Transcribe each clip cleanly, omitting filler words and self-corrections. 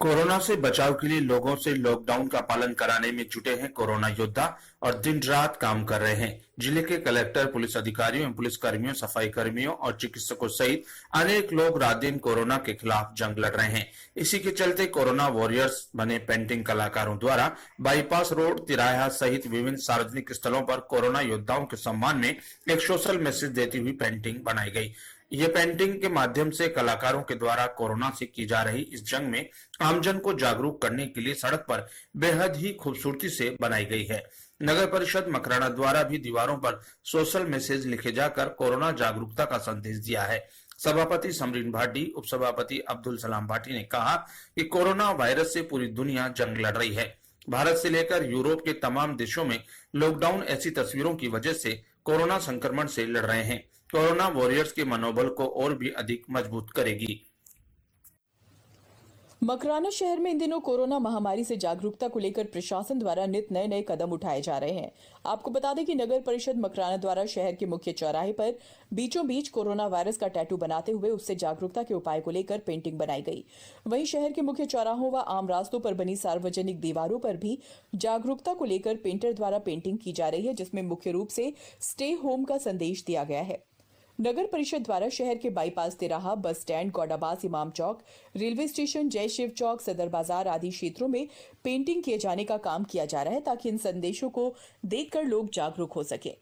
Corona से बचाव के लिए लोगों से लॉकडाउन का पालन कराने में जुटे हैं कोरोना योद्धा और दिन रात काम कर रहे हैं। जिले के कलेक्टर, पुलिस अधिकारियों एवं पुलिस कर्मियों, सफाई कर्मियों और चिकित्सकों सहित अनेक लोग रात दिन कोरोना के खिलाफ जंग लड़ रहे हैं। इसी के चलते कोरोना वॉरियर्स बने पेंटिंग कलाकारों द्वारा बाईपास रोड, तिराहा सहित विभिन्न सार्वजनिक स्थलों पर कोरोना योद्धाओं के सम्मान में एक सोशल मैसेज देती हुई पेंटिंग बनाई गई। ये पेंटिंग के माध्यम से कलाकारों के द्वारा कोरोना से की जा रही इस जंग में आमजन को जागरूक करने के लिए सड़क पर बेहद ही खूबसूरती से बनाई गई है। नगर परिषद मकराना द्वारा भी दीवारों पर सोशल मैसेज लिखे जाकर कोरोना जागरूकता का संदेश दिया है। सभापति समरीन भाटी, उपसभापति अब्दुल सलाम भाटी ने कहा कि कोरोना वायरस से पूरी दुनिया जंग लड़ रही है। भारत से लेकर यूरोप के तमाम देशों में लॉकडाउन ऐसी तस्वीरों की वजह से कोरोना संक्रमण से लड़ रहे हैं। कोरोना वॉरियर्स के मनोबल को और भी अधिक मजबूत करेगी। मकराना शहर में इन दिनों कोरोना महामारी से जागरूकता को लेकर प्रशासन द्वारा नित नए नए कदम उठाए जा रहे हैं। आपको बता दें कि नगर परिषद मकराना द्वारा शहर के मुख्य चौराहे पर बीचों बीच कोरोना वायरस का टैटू बनाते हुए उससे जागरूकता के उपाय को लेकर पेंटिंग बनाई गई। वहीं शहर के मुख्य चौराहों व आम रास्तों पर बनी सार्वजनिक दीवारों पर भी जागरूकता को लेकर पेंटर द्वारा पेंटिंग की जा रही है, जिसमें मुख्य रूप से स्टे होम का संदेश दिया गया है। नगर परिषद द्वारा शहर के बाईपास, तिराहा, बस स्टैंड, गौडाबास, इमाम चौक, रेलवे स्टेशन, जय शिव चौक, सदर बाजार आदि क्षेत्रों में पेंटिंग किए जाने का काम किया जा रहा है ताकि इन संदेशों को देखकर लोग जागरूक हो सके।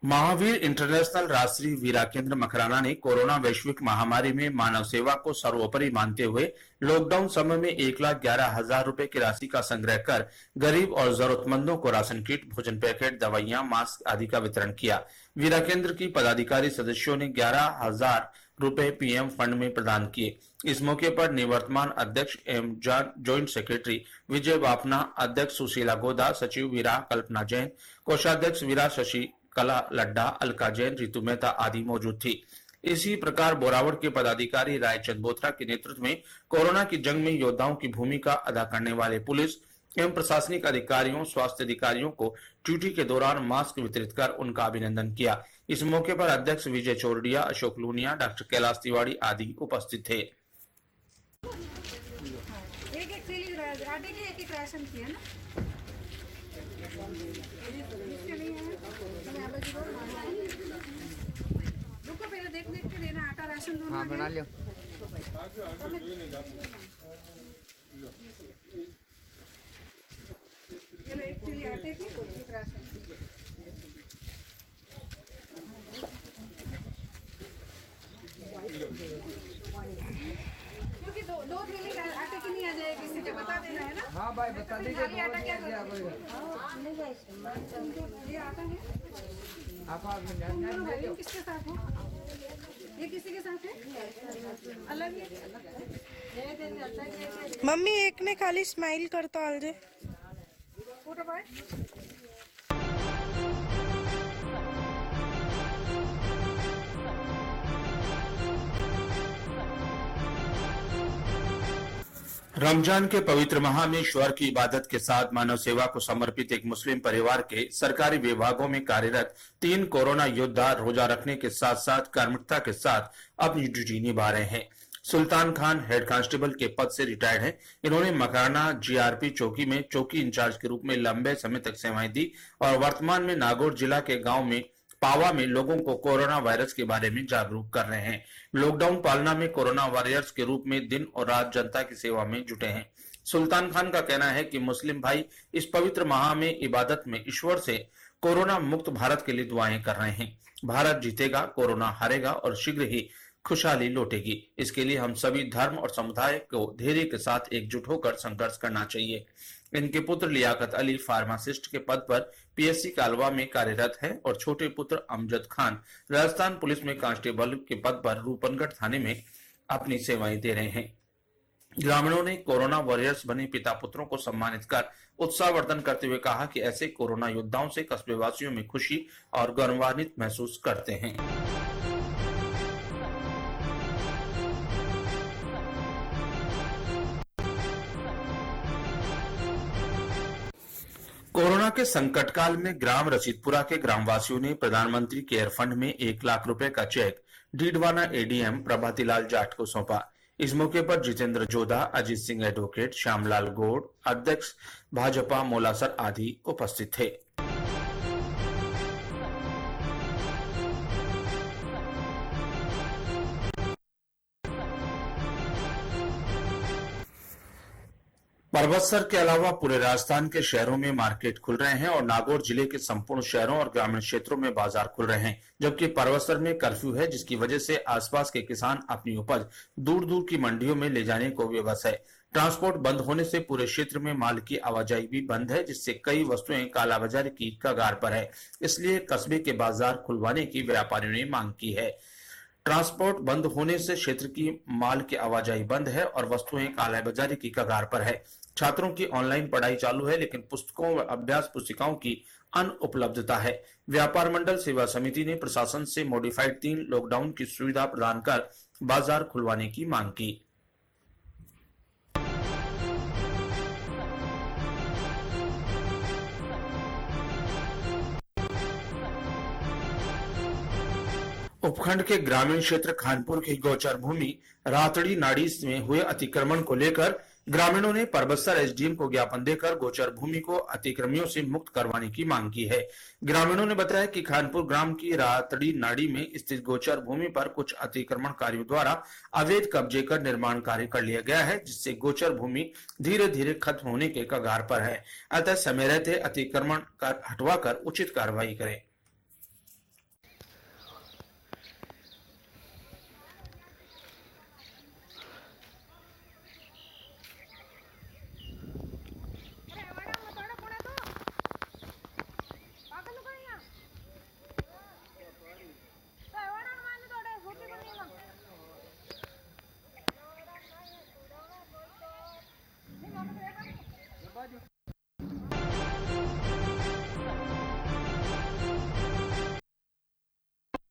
महावीर इंटरनेशनल राष्ट्रीय वीरा केंद्र मकराना ने कोरोना वैश्विक महामारी में मानव सेवा को सर्वोपरि मानते हुए लॉकडाउन समय में 1,11,000 रुपए की राशि का संग्रह कर गरीब और जरूरतमंदों को राशन किट, भोजन पैकेट, दवाइयां, मास्क आदि का वितरण किया। वीरा केंद्र की पदाधिकारी सदस्यों ने 11,000 रुपए पीएम फंड में प्रदान किए। इस मौके पर निवर्तमान अध्यक्ष एवं ज्वाइंट सेक्रेटरी विजय बापना, अध्यक्ष सुशीला गोदा, सचिव वीरा कल्पना जैन, कोषाध्यक्ष वीरा शशि कला लड्डा, अलका जैन, रितु मेहता आदि मौजूद थी। इसी प्रकार बोरावड़ के पदाधिकारी रायचंद बोथरा के नेतृत्व में कोरोना की जंग में योद्धाओं की भूमिका अदा करने वाले पुलिस एवं प्रशासनिक अधिकारियों, स्वास्थ्य अधिकारियों को ड्यूटी के दौरान मास्क वितरित कर उनका अभिनंदन किया। इस मौके पर अध्यक्ष विजय चौरडिया, अशोक लूनिया, डॉक्टर कैलाश तिवारी आदि उपस्थित थे। रुको, पहले देख के देना, आटा राशन दोनों। हाँ, बना लियो। चलो, एक थैली आटे की, एक राशन। क्योंकि दो थैली आटे की नहीं आ जाएगी, किसी को बता देना है ना। हाँ भाई, बता दीजिए। आटा क्या ये आता है। आप किसके साथ है? ये किसी के साथ है? अलग है। मम्मी एक ने खाली स्माइल करता आलजे फोटो पाए। रमजान के पवित्र माह में ईश्वर की इबादत के साथ मानव सेवा को समर्पित एक मुस्लिम परिवार के सरकारी विभागों में कार्यरत 3 कोरोना योद्धा रोजा रखने के साथ साथ कर्मठता के साथ अपनी ड्यूटी निभा रहे हैं। सुल्तान खान हेड कांस्टेबल के पद से रिटायर्ड हैं। इन्होंने मकराना जीआरपी चौकी में चौकी इंचार्ज के रूप में लंबे समय तक सेवाएं दी और वर्तमान में नागौर जिला के गांव में पावा में लोगों को कोरोना वायरस के बारे में जागरूक कर रहे हैं। लॉकडाउन पालना में कोरोना वॉरियर्स के रूप में दिन और रात जनता की सेवा में जुटे हैं। सुल्तान खान का कहना है कि मुस्लिम भाई इस पवित्र माह में इबादत में ईश्वर से कोरोना मुक्त भारत के लिए दुआएं कर रहे हैं। भारत जीतेगा, कोरोना हारेगा और शीघ्र ही खुशहाली लौटेगी। इसके लिए हम सभी धर्म और समुदाय को धैर्य के साथ एकजुट होकर संघर्ष करना चाहिए। इनके पुत्र लियाकत अली फार्मासिस्ट के पद पर पीएससी कालवा में कार्यरत है और छोटे पुत्र अमजद खान राजस्थान पुलिस में कांस्टेबल के पद पर रूपनगढ़ थाने में अपनी सेवाएं दे रहे हैं। ग्रामीणों ने कोरोना वॉरियर्स बने पिता पुत्रों को सम्मानित कर उत्साहवर्धन करते हुए कहा कि ऐसे कोरोना योद्धाओं से कस्बे वासियों में खुशी और गौरवान्वित महसूस करते हैं। कोरोना के संकट काल में ग्राम रशीदपुरा के ग्रामवासियों ने प्रधानमंत्री केयर फंड में 1 लाख रुपए का चेक डीडवाना एडीएम प्रभातीलाल जाट को सौंपा। इस मौके पर जितेंद्र जोधा, अजीत सिंह एडवोकेट, श्यामलाल गौड़, अध्यक्ष भाजपा मोलासर आदि उपस्थित थे। परबतसर के अलावा पूरे राजस्थान के शहरों में मार्केट खुल रहे हैं और नागौर जिले के संपूर्ण शहरों और ग्रामीण क्षेत्रों में बाजार खुल रहे हैं, जबकि परबतसर में कर्फ्यू है, जिसकी वजह से आसपास के किसान अपनी उपज दूर दूर की मंडियों में ले जाने को विवश है। ट्रांसपोर्ट बंद होने से पूरे क्षेत्र में माल की आवाजाही भी बंद है, जिससे कई वस्तुएं कालाबाजारी की कगार पर है। इसलिए कस्बे के बाजार खुलवाने की व्यापारियों ने मांग की है। ट्रांसपोर्ट बंद होने से क्षेत्र की माल की आवाजाही बंद है और वस्तुएं कालाबाजारी की कगार पर है। छात्रों की ऑनलाइन पढ़ाई चालू है, लेकिन पुस्तकों व अभ्यास पुस्तिकाओं की अनुपलब्धता है। व्यापार मंडल सेवा समिति ने प्रशासन से मॉडिफाइड 3 लॉकडाउन की सुविधा प्रदान कर बाजार खुलवाने की मांग की। उपखंड के ग्रामीण क्षेत्र खानपुर की गोचर भूमि रातड़ी नाड़ी में हुए अतिक्रमण को लेकर ग्रामीणों ने परबतसर एसडीएम को ज्ञापन देकर गोचर भूमि को अतिक्रमियों से मुक्त करवाने की मांग की है। ग्रामीणों ने बताया कि खानपुर ग्राम की रातड़ी नाड़ी में स्थित गोचर भूमि पर कुछ अतिक्रमणकारियों द्वारा अवैध कब्जे कर निर्माण कार्य कर लिया गया है, जिससे गोचर भूमि धीरे धीरे खत्म होने के कगार पर है। अतः समय रहते अतिक्रमण कर हटवाकर उचित कार्रवाई करें।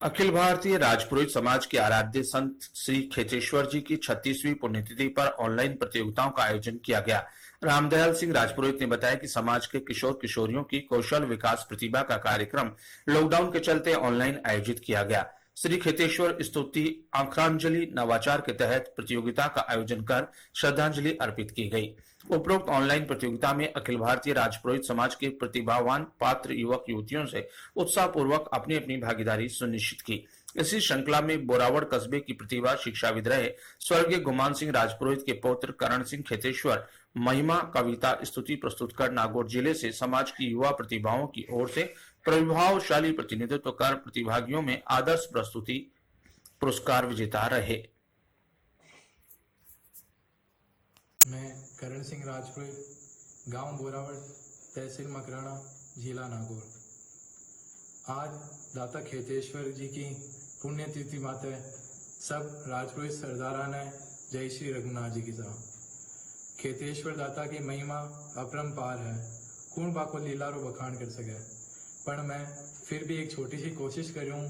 अखिल भारतीय राजपुरोहित समाज के आराध्य संत श्री खेतेश्वर जी की 36वीं पुण्यतिथि पर ऑनलाइन प्रतियोगिताओं का आयोजन किया गया। रामदयाल सिंह राजपुरोहित ने बताया कि समाज के किशोर किशोरियों की कौशल विकास प्रतिभा का कार्यक्रम लॉकडाउन के चलते ऑनलाइन आयोजित किया गया। श्री खेतेश्वर स्तुति आंखरांजलि नवाचार के तहत प्रतियोगिता का आयोजन कर श्रद्धांजलि अर्पित की गई। उपरोक्त ऑनलाइन प्रतियोगिता में अखिल भारतीय राजपुरोहित समाज के प्रतिभावान पात्र युवक युवतियों से उत्साहपूर्वक अपनी अपनी भागीदारी सुनिश्चित की। इसी श्रृंखला में बोरावड़ कस्बे की प्रतिभा शिक्षाविद रहे स्वर्गीय गुमान सिंह राजपुरोहित के पौत्र करण सिंह खेतेश्वर महिमा कविता स्तुति प्रस्तुत कर नागौर जिले से समाज की युवा प्रतिभाओं की ओर से प्रभावशाली प्रतिनिधित्व कर प्रतिभागियों में आदर्श प्रस्तुति पुरस्कार विजेता रहे। मैं करण सिंह राजपुरोहित, गांव बोरावड़, तहसील मकराना, जिला नागौर। आज दाता खेतेश्वर जी की पुण्यतिथि माते सब राजपुरोहित सरदारा ने जय श्री रघुनाथ जी की सा। खेतेश्वर दाता की महिमा अपरंपार है, कौन बाको लीलारो बखान कर सके। पर मैं फिर भी एक छोटी सी कोशिश करूं,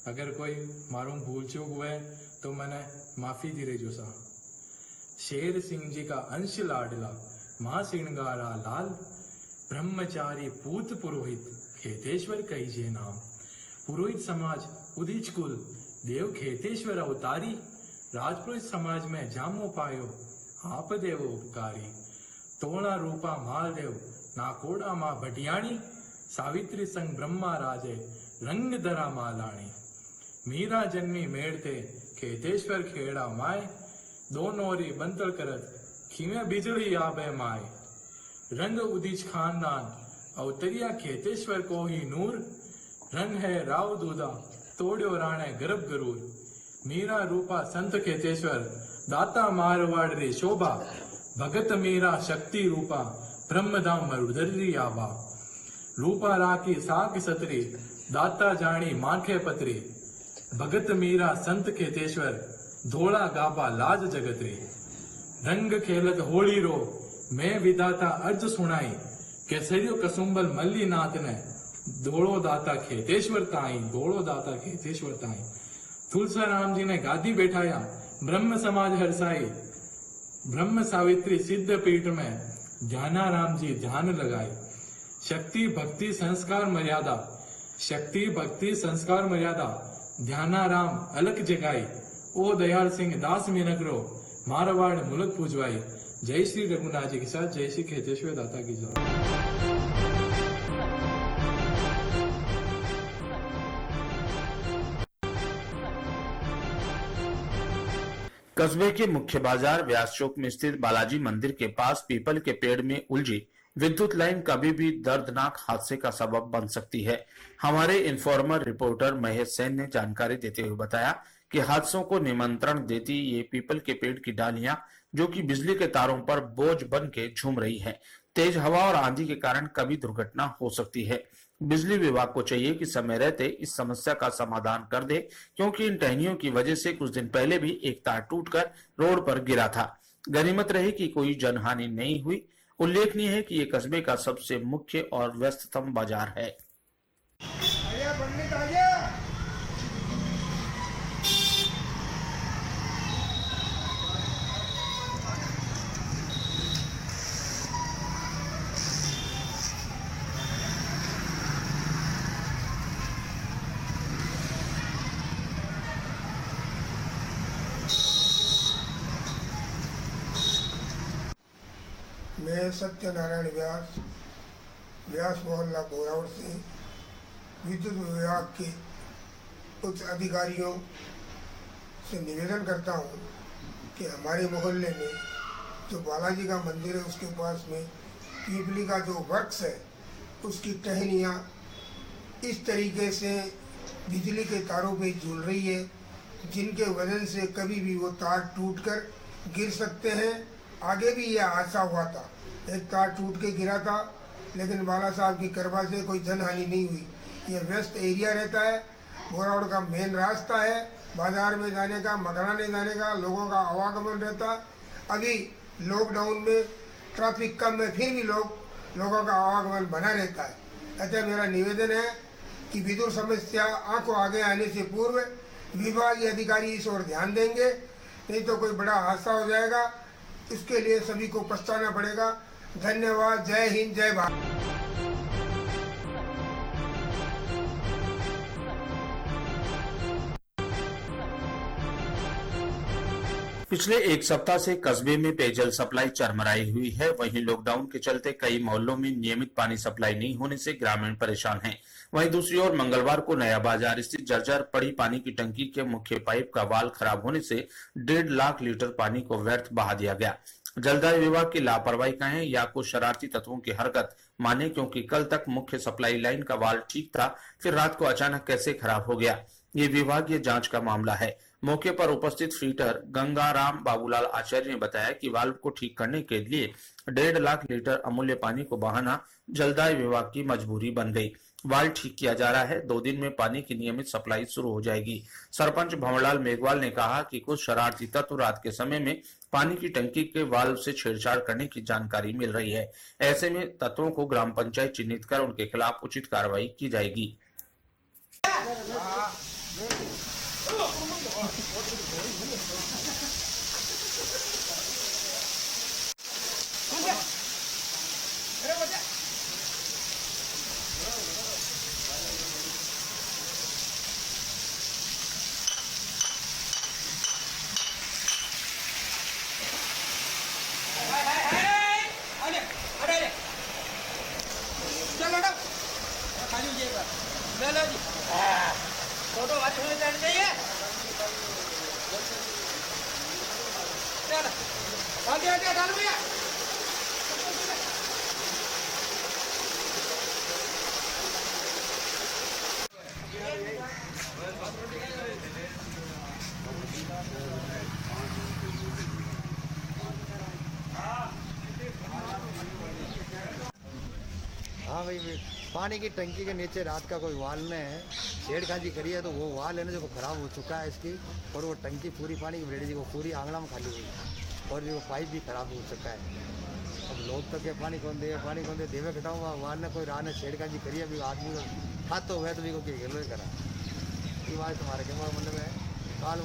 अगर कोई मारूं भूल चूक हुए तो मैंने माफी दी रही सा। शेर सिंह जी का अंश लाडला, मां सिंगारा लाल, ब्रह्मचारी पूत पुरोहित, खेतेश्वर कहीजे नाम। पुरोहित समाज उदिच कुल, देव खेतेश्वर अवतारी, राजपुरोहित समाज में जामो पायो, आप देव उपकारी। तोड़ा रूपा माल देव, नाकोड़ा मां भटियाणी, सावित्री संग ब्रह्मा राजे, रंग दरा मालाणी। मीरा जन्मी मेड़ते, खेतेश्वर खेड़ा माए, दोनों री बंतल करत, खीमे बिजली आबे माए। रंग उदिच खानदान, अवतरिया खेतेश्वर को ही नूर, रंग है राव दूधा, तोड़ो राणे गर्भ गरूर। मीरा रूपा संत खेतेश्वर, दाता मारवाड़ रे शोभा, भगत मीरा शक्ति रूपा, ब्रह्मधाम मरुधरी आभा। रूपा राखी साख सतरी, दाता जानी माखे पतरी, भगत मीरा संत खेतेश्वर, धोला गाबा लाज जगतरी। रंग खेलत होली रो, मैं विधाता अर्ज सुनाई, केसरियो कसुंबल मल्ली नाथ ने, दौड़ो दाता खेतेश्वर ताई, दौड़ो दाता खेतेश्वर ताई। तुलसा राम जी ने गादी बैठाया, ब्रह्म समाज हरसाई, ब्रह्म सावित्री सिद्ध पीठ में, ध्याना राम जी ध्यान लगाई। शक्ति भक्ति संस्कार मर्यादा, शक्ति भक्ति संस्कार मर्यादा, ध्याना राम अलग जगाई। ओ दयाल सिंह दास मिनकरो, मारवाड़ मुलक पूजवाई। जय श्री रघुनाथ जी के साथ जय श्री खेतेश्वर दाता की जय। कस्बे के मुख्य बाजार व्यास चौक में स्थित बालाजी मंदिर के पास पीपल के पेड़ में उलझी विद्युत लाइन कभी भी दर्दनाक हादसे का सबब बन सकती है। हमारे इन्फॉर्मर रिपोर्टर महेश सेन ने जानकारी देते हुए बताया कि हादसों को निमंत्रण देती ये पीपल के पेड़ की डालियां जो कि बिजली के तारों पर बोझ बन के झूम रही है। तेज हवा और आंधी के कारण कभी दुर्घटना हो सकती है। बिजली विभाग को चाहिए कि समय रहते इस समस्या का समाधान कर दे, क्योंकि इन टहनियों की वजह से कुछ दिन पहले भी एक तार टूटकर रोड पर गिरा था। गनीमत रही कि कोई जनहानि नहीं हुई। उल्लेखनीय है कि ये कस्बे का सबसे मुख्य और व्यस्ततम बाजार है। मैं सत्यनारायण व्यास, व्यास मोहल्ला बोरावड़ से विद्युत विभाग के उच्च अधिकारियों से निवेदन करता हूँ कि हमारे मोहल्ले में जो बालाजी का मंदिर है उसके पास में पीपली का जो वृक्ष है उसकी टहनियाँ इस तरीके से बिजली के तारों पे झूल रही है, जिनके वजन से कभी भी वो तार टूटकर गिर सकते हैं। आगे भी यह हादसा हुआ था, एक तार टूट के गिरा था, लेकिन बाला साहब की कृपा से कोई जनहानि नहीं हुई। ये व्यस्त एरिया रहता है, बोरावड़ का मेन रास्ता है, बाजार में जाने का, मकराने जाने का, लोगों का आवागमन रहता। अभी लॉकडाउन में ट्रैफिक कम है, फिर भी लोगों का आवागमन बना रहता है। अतः मेरा निवेदन है कि विद्युत समस्या आंखों आगे आने से पूर्व विभागीय अधिकारी इस ओर ध्यान देंगे, नहीं तो कोई बड़ा हादसा हो जाएगा। इसके लिए सभी को पछताना पड़ेगा। धन्यवाद। जय हिंद, जय भारत। पिछले एक सप्ताह से कस्बे में पेयजल सप्लाई चरमराई हुई है। वहीं लॉकडाउन के चलते कई मोहल्लों में नियमित पानी सप्लाई नहीं होने से ग्रामीण परेशान हैं। वहीं दूसरी ओर मंगलवार को नया बाजार स्थित जर्जर पड़ी पानी की टंकी के मुख्य पाइप का वाल्व खराब होने से 1.5 लाख लीटर पानी को व्यर्थ बहा दिया गया। जलदाय विभाग की लापरवाही कहें या कुछ शरारती तत्वों की हरकत माने, क्योंकि कल तक मुख्य सप्लाई लाइन का वाल्व ठीक था, फिर रात को अचानक कैसे खराब हो गया, ये विभागीय जांच का मामला है। मौके पर उपस्थित फीटर गंगाराम बाबूलाल आचार्य ने बताया कि वाल्व को ठीक करने के लिए 1.5 लाख लीटर अमूल्य पानी को बहाना जलदाय विभाग की मजबूरी बन गई। वाल्व ठीक किया जा रहा है, 2 दिन में पानी की नियमित सप्लाई शुरू हो जाएगी। सरपंच भंवरलाल मेघवाल ने कहा कि कुछ शरारती तत्व रात के समय में पानी की टंकी के वाल्व से छेड़छाड़ करने की जानकारी मिल रही है। ऐसे में तत्वों को ग्राम पंचायत चिन्हित कर उनके खिलाफ उचित कार्रवाई की जाएगी। फोटो अच्छे होने चाहिए। चल डाल भैया। पानी की टंकी के नीचे रात का कोई वाल ने छेड़खानी करी है, तो वो वाल है ना जो खराब हो चुका है इसकी, और वो टंकी पूरी पानी की भरेड़ी जी वो पूरी आंगना में खाली हुई है, और वो पाइप भी खराब हो चुका है। अब लोग तो क्या पानी कौन दे देवे कटाऊंगा, वाल ने कोई राह ने छेड़खानी करी है, अभी आदमी को हाथ तो हुआ तो भी को गेलो ही करा। ये बात तुम्हारे के मतलब है काल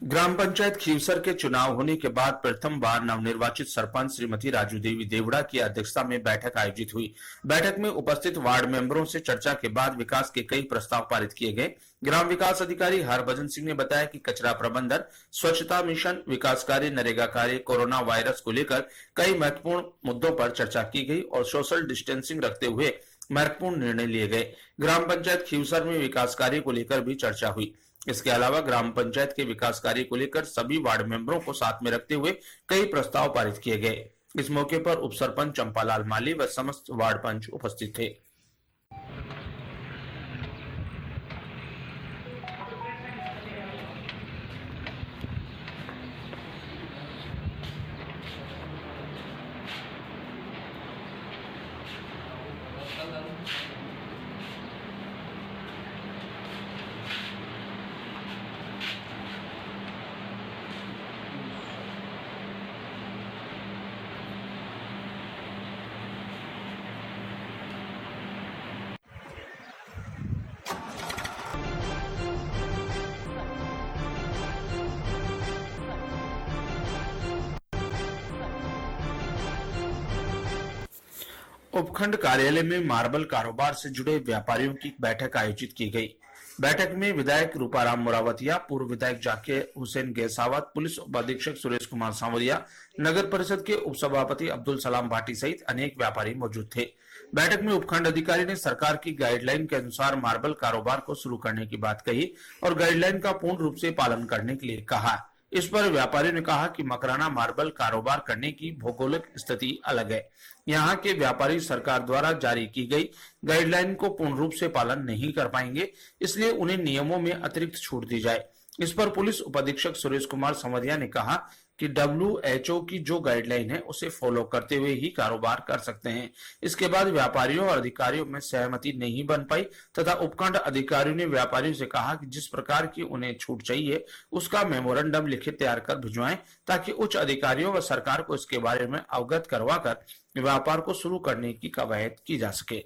ग्राम पंचायत खीवसर के चुनाव होने के बाद प्रथम बार नवनिर्वाचित सरपंच श्रीमती राजू देवी देवड़ा की अध्यक्षता में बैठक आयोजित हुई। बैठक में उपस्थित वार्ड मेंबरों से चर्चा के बाद विकास के कई प्रस्ताव पारित किए गए। ग्राम विकास अधिकारी हरभजन सिंह ने बताया कि कचरा प्रबंधन, स्वच्छता मिशन, विकास कार्य, नरेगा कार्य, कोरोना वायरस को लेकर कई महत्वपूर्ण मुद्दों पर चर्चा की गई और सोशल डिस्टेंसिंग रखते हुए महत्वपूर्ण निर्णय लिए गए। ग्राम पंचायत खीवसर में विकास कार्य को लेकर भी चर्चा हुई। इसके अलावा ग्राम पंचायत के विकास कार्य को लेकर सभी वार्ड मेंबरों को साथ में रखते हुए कई प्रस्ताव पारित किए गए। इस मौके पर उप सरपंच चंपालाल माली व समस्त वार्ड पंच उपस्थित थे। उपखंड कार्यालय में मार्बल कारोबार से जुड़े व्यापारियों की बैठक आयोजित की गई। बैठक में विधायक रूपाराम मोरावतिया, पूर्व विधायक जाकिर हुसैन गैसावत, पुलिस उपाधीक्षक सुरेश कुमार सांवरिया, नगर परिषद के उपसभापति अब्दुल सलाम भाटी सहित अनेक व्यापारी मौजूद थे। बैठक में उपखंड अधिकारी ने सरकार की गाइडलाइन के अनुसार मार्बल कारोबार को शुरू करने की बात कही और गाइडलाइन का पूर्ण रूप से पालन करने के लिए कहा। इस पर व्यापारियों ने कहा कि मकराना मार्बल कारोबार करने की भौगोलिक स्थिति अलग है। यहाँ के व्यापारी सरकार द्वारा जारी की गई गाइडलाइन को पूर्ण रूप से पालन नहीं कर पाएंगे, इसलिए उन्हें नियमों में अतिरिक्त छूट दी जाए। इस पर पुलिस उपाधीक्षक सुरेश कुमार सांवरिया ने कहा कि WHO की जो गाइडलाइन है उसे फॉलो करते हुए ही कारोबार कर सकते हैं। इसके बाद व्यापारियों और अधिकारियों में सहमति नहीं बन पाई तथा उपखंड अधिकारियों ने व्यापारियों से कहा कि जिस प्रकार की उन्हें छूट चाहिए उसका मेमोरेंडम लिखित तैयार कर भिजवाएं ताकि उच्च अधिकारियों व सरकार को इसके बारे में अवगत करवाकर व्यापार को शुरू करने की कवायद की जा सके।